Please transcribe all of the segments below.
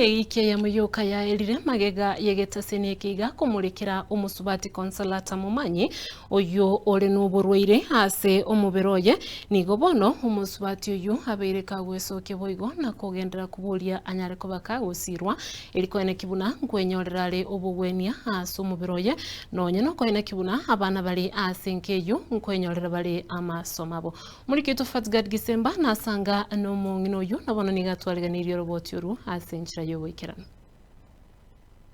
Ikia ya muyuka ya elire magega yegetasene kiga kumurikira umusubati Consolata Momanyi oyo ore n'uburwaire ase omuberoye nigo bono umusubati oyo abeire kagwesoke boigo na kugendera kuburia anyare kubaka gusirwa erikoene kibuna nkwenyorera ale obugwenia ase omuberoye nonye no koene kibuna abana bali ase nkeyo nkwenyorera bali amasomabo muri kitu Fatgad Gisemba nasanga no mungino oyo nabono nigatwariganirio roboti oru ase nchira yowekerana.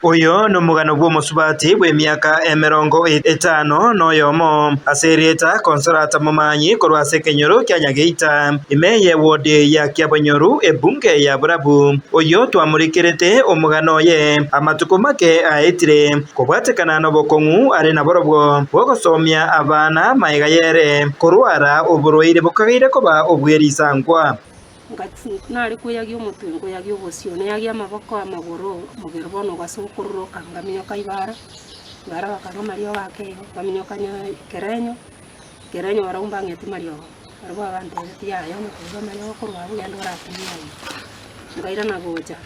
Oyo no mugano bw'omusubati bw'emyaka 50 noyomo aserieta Consolata Momanyi korwase Kenyoro kya Nyageita imeye wode ya Kyabonyoru ebunge ya Burabu oyo twamurikirete omugano ye amatuko make aitire kubwatekana no bokongu ari na borobwo bwogosomya abana mayiga yere korwara oburoire bukagire koba obwerisangwa nari kuyagia umutungo yagia ubusio ne yagia amaboko amaguru mugerbono gasukururo kangamyo kaibara ngara bakanga mario bake kaminyo kanya kerenyo barumba ngeti mario arbo abantu ya mukuza mario kurwa bugendo ratimya ngaira nagoja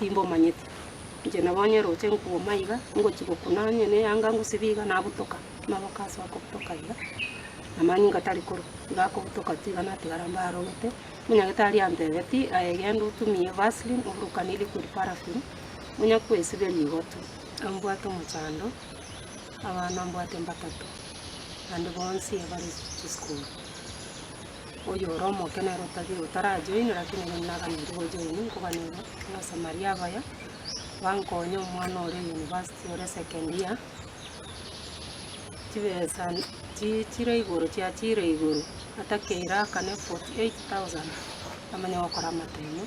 timbo manyeti nje nabonye roche nkubo mayiga ngo kigukunanye ne yanga ngusibiga nabutoka maboko aso kutoka ira amani ngatari kuru ngakubutoka tigana tigaramba rote munyagitari antebeti ayegenda utumie Vaseline urukanili kuri paraffin munya kwesibeli goto ambwato muchando abana ambwate mbatatu ande bonsi abari school oyo romo kenero tagi utarajoin lakini ninaga ndigo join kubanira na Samaria baya bankonyo mwana ore university ore second year tibesa chire igoro atakira kane 48,000 amanya wakora mateno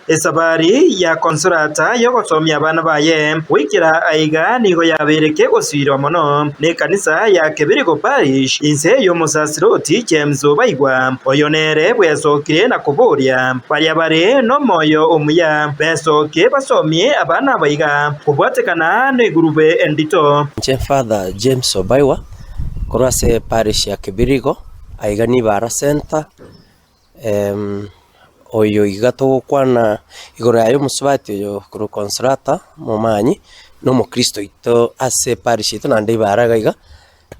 esabari ya Consolata yogosomya abana baye wikira aiga nigo yabereke gosubirwa mono ne kanisa ya Kebirigo Parish inse yo musasiroti James Obaigwa oyo nere bwesokire na kuburia bari bare no moyo omuya besoke basomye abana baiga kubwatekana ne gurube endito Father James Obaigwa korase parish ya Kebirigo aiga ni bara center oyo igato kwana igora yo musubati yo kuru Consolata Momanyi no mukristo ito ase parish ito nande baraga iga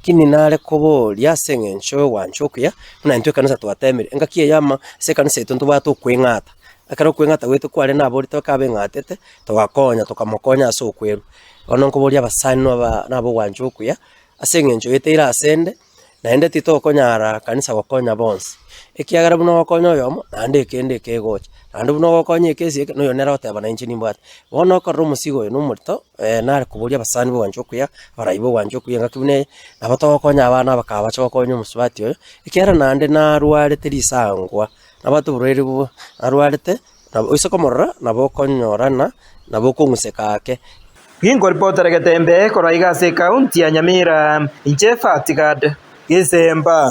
kini nare kobo lyasengencho wanchokuya muna ntwe kanisa twatemere ngakiye yama se kanisa ito ntubatu kwengata akaro kwengata wetu kwale nabo litokabe ngatete togakonya tokamokonya aso kweru ono kobo lyabasani nabo wanchokuya asengencho yetera asende naende tito konyara kanisa gokonya bonsi ekiagara buno gokonya yomo nande kende kegocha nande buno gokonya ekesi no yonera oteba na inchi nimbwate bono korro musigo no murito nare kuburia basani bo wanchokuya baraibo wanchokuya ngakibune nabato gokonya abana bakabacha gokonya musubati oyo ekiara nande narwarete risangwa nabato burere bu narwarete nabo isokomorra nabo konyorana nabo kungusekake Gingo reporter Getembe koraiga se county ya Nyamira inche Fatgad Gisemba.